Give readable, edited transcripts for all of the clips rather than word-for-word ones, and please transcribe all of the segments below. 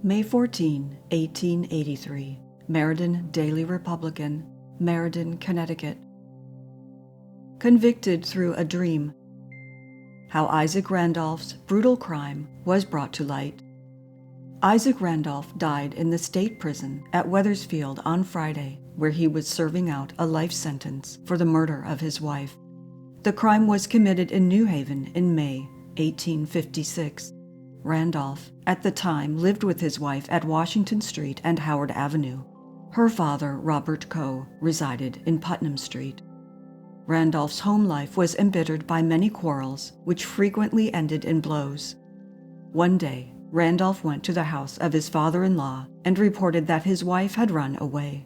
May 14, 1883, Meriden Daily Republican, Meriden, Connecticut. Convicted through a dream. How Isaac Randolph's brutal crime was brought to light. Isaac Randolph died in the state prison at Wethersfield on Friday, where he was serving out a life sentence for the murder of his wife. The crime was committed in New Haven in May 1856. Randolph, at the time, lived with his wife at Washington Street and Howard Avenue. Her father, Robert Coe, resided in Putnam Street. Randolph's home life was embittered by many quarrels, which frequently ended in blows. One day, Randolph went to the house of his father-in-law and reported that his wife had run away.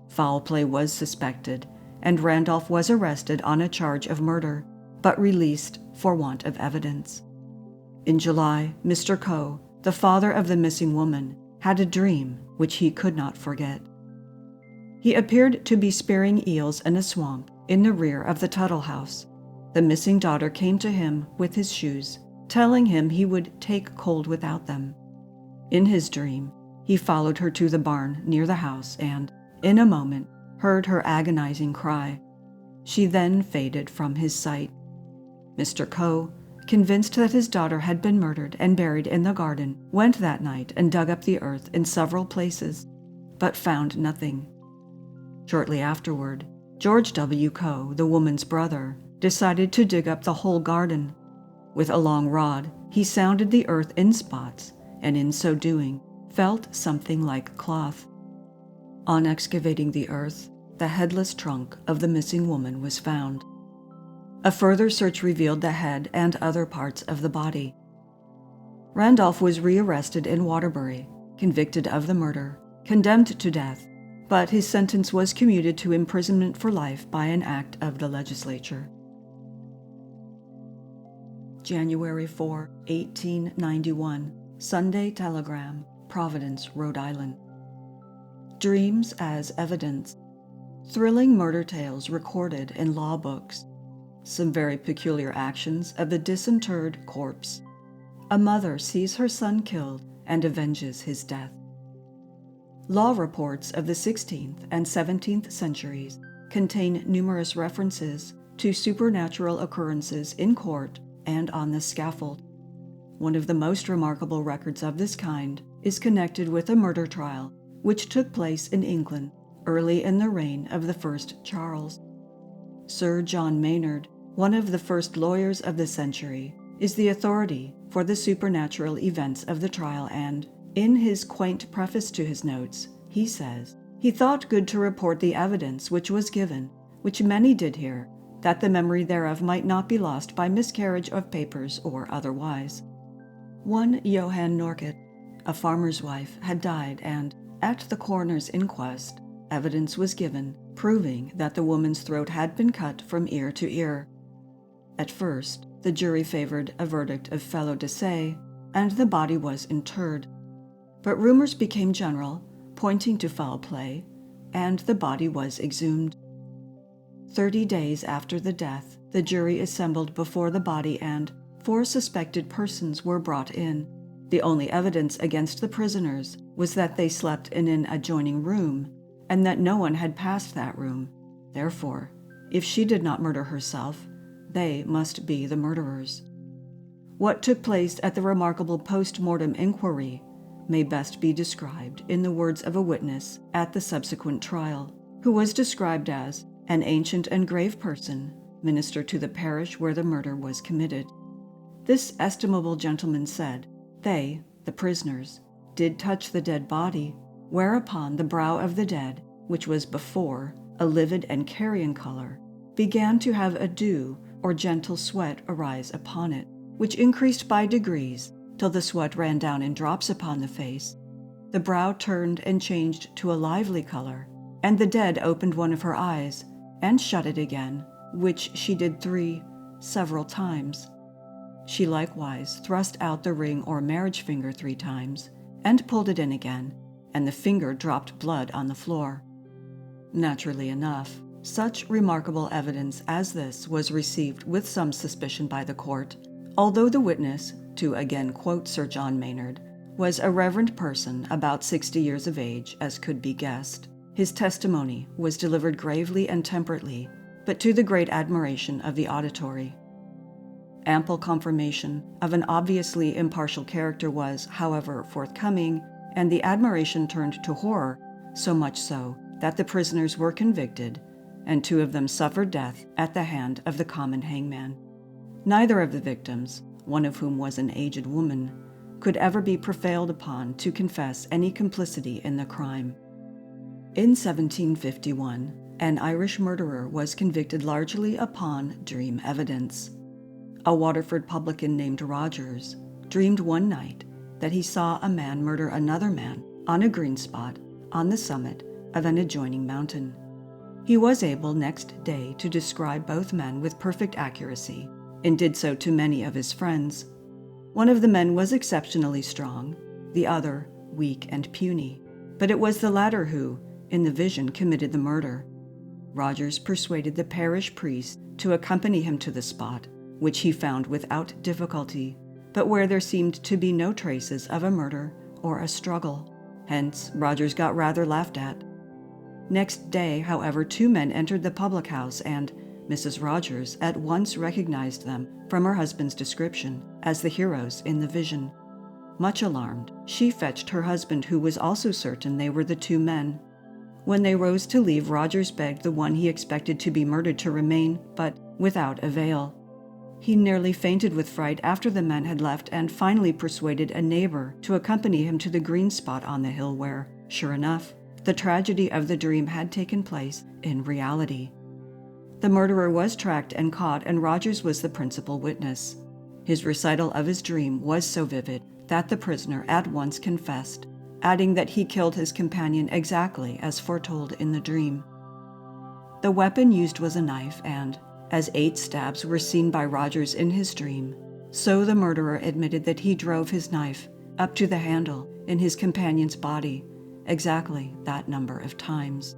Foul play was suspected, and Randolph was arrested on a charge of murder, but released for want of evidence. In July, Mr. Coe, the father of the missing woman, had a dream which he could not forget. He appeared to be spearing eels in a swamp in the rear of the Tuttle house. The missing daughter came to him with his shoes, telling him he would take cold without them. In his dream, he followed her to the barn near the house and, in a moment, heard her agonizing cry. She then faded from his sight. Mr. Coe, convinced that his daughter had been murdered and buried in the garden, went that night and dug up the earth in several places, but found nothing. Shortly afterward, George W. Coe, the woman's brother, decided to dig up the whole garden. With a long rod, he sounded the earth in spots, and in so doing, felt something like cloth. On excavating the earth, the headless trunk of the missing woman was found. A further search revealed the head and other parts of the body. Randolph was rearrested in Waterbury, convicted of the murder, condemned to death, but his sentence was commuted to imprisonment for life by an act of the legislature. January 4, 1891, Sunday Telegram, Providence, Rhode Island. Dreams as evidence. Thrilling murder tales recorded in law books. Some very peculiar actions of the disinterred corpse. A mother sees her son killed and avenges his death. Law reports of the 16th and 17th centuries contain numerous references to supernatural occurrences in court and on the scaffold. One of the most remarkable records of this kind is connected with a murder trial which took place in England early in the reign of the first Charles. Sir John Maynard, one of the first lawyers of the century, is the authority for the supernatural events of the trial, and, in his quaint preface to his notes, he says, he thought good to report the evidence which was given, which many did hear, that the memory thereof might not be lost by miscarriage of papers or otherwise. One Johann Norket, a farmer's wife, had died, and, at the coroner's inquest, evidence was given proving that the woman's throat had been cut from ear to ear. At first, the jury favored a verdict of felo de se, and the body was interred. But rumors became general, pointing to foul play, and the body was exhumed. 30 days after the death, the jury assembled before the body and 4 suspected persons were brought in. The only evidence against the prisoners was that they slept in an adjoining room, and that no one had passed that room. Therefore, if she did not murder herself, they must be the murderers. What took place at the remarkable post-mortem inquiry may best be described in the words of a witness at the subsequent trial, who was described as an ancient and grave person, minister to the parish where the murder was committed. This estimable gentleman said, they, the prisoners, did touch the dead body, whereupon the brow of the dead, which was before a livid and carrion color, began to have a dew or gentle sweat arise upon it, which increased by degrees till the sweat ran down in drops upon the face. The brow turned and changed to a lively color, and the dead opened one of her eyes and shut it again, which she did several times. She likewise thrust out the ring or marriage finger 3 times, and pulled it in again, and the finger dropped blood on the floor. Naturally enough, such remarkable evidence as this was received with some suspicion by the court, although the witness, to again quote Sir John Maynard, was a reverend person about 60 years of age, as could be guessed. His testimony was delivered gravely and temperately, but to the great admiration of the auditory. Ample confirmation of an obviously impartial character was, however, forthcoming, and the admiration turned to horror, so much so that the prisoners were convicted, and 2 of them suffered death at the hand of the common hangman. Neither of the victims, one of whom was an aged woman, could ever be prevailed upon to confess any complicity in the crime. In 1751, an Irish murderer was convicted largely upon dream evidence. A Waterford publican named Rogers dreamed one night that he saw a man murder another man on a green spot on the summit of an adjoining mountain. He was able next day to describe both men with perfect accuracy, and did so to many of his friends. One of the men was exceptionally strong, the other weak and puny, but it was the latter who, in the vision, committed the murder. Rogers persuaded the parish priest to accompany him to the spot, which he found without difficulty, but where there seemed to be no traces of a murder or a struggle. Hence, Rogers got rather laughed at. Next day, however, 2 men entered the public house, and Mrs. Rogers at once recognized them from her husband's description as the heroes in the vision. Much alarmed, she fetched her husband, who was also certain they were the 2 men. When they rose to leave, Rogers begged the one he expected to be murdered to remain, but without avail. He nearly fainted with fright after the men had left, and finally persuaded a neighbor to accompany him to the green spot on the hill where, sure enough, the tragedy of the dream had taken place in reality. The murderer was tracked and caught, and Rogers was the principal witness. His recital of his dream was so vivid that the prisoner at once confessed, adding that he killed his companion exactly as foretold in the dream. The weapon used was a knife, and, as 8 stabs were seen by Rogers in his dream, so the murderer admitted that he drove his knife up to the handle in his companion's body, exactly that number of times.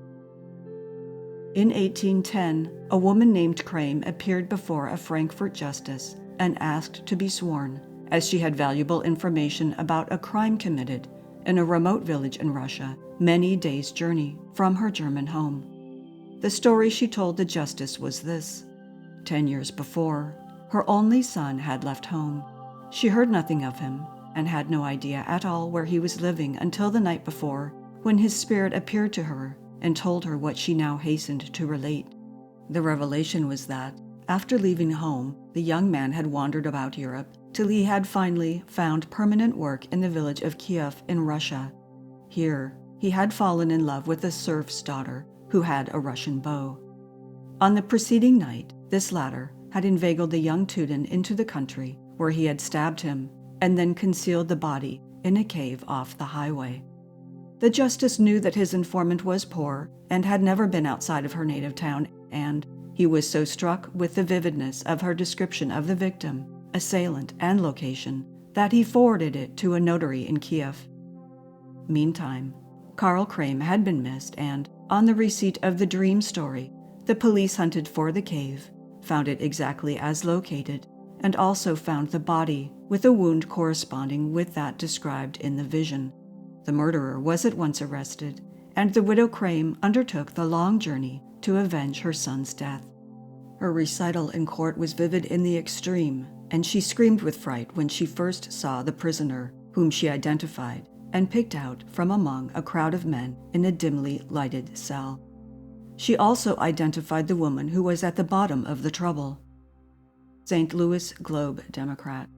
In 1810, a woman named Crame appeared before a Frankfurt justice and asked to be sworn, as she had valuable information about a crime committed in a remote village in Russia, many days' journey from her German home. The story she told the justice was this: 10 years before, her only son had left home. She heard nothing of him and had no idea at all where he was living until the night before, when his spirit appeared to her and told her what she now hastened to relate. The revelation was that, after leaving home, the young man had wandered about Europe till he had finally found permanent work in the village of Kiev in Russia. Here, he had fallen in love with a serf's daughter who had a Russian beau. On the preceding night, this latter had inveigled the young Teuton into the country, where he had stabbed him and then concealed the body in a cave off the highway. The justice knew that his informant was poor and had never been outside of her native town, and he was so struck with the vividness of her description of the victim, assailant, and location that he forwarded it to a notary in Kiev. Meantime, Karl Crame had been missed, and, on the receipt of the dream story, the police hunted for the cave, found it exactly as located, and also found the body with a wound corresponding with that described in the vision. The murderer was at once arrested, and the widow Crame undertook the long journey to avenge her son's death. Her recital in court was vivid in the extreme, and she screamed with fright when she first saw the prisoner, whom she identified and picked out from among a crowd of men in a dimly lighted cell. She also identified the woman who was at the bottom of the trouble. St. Louis Globe Democrat.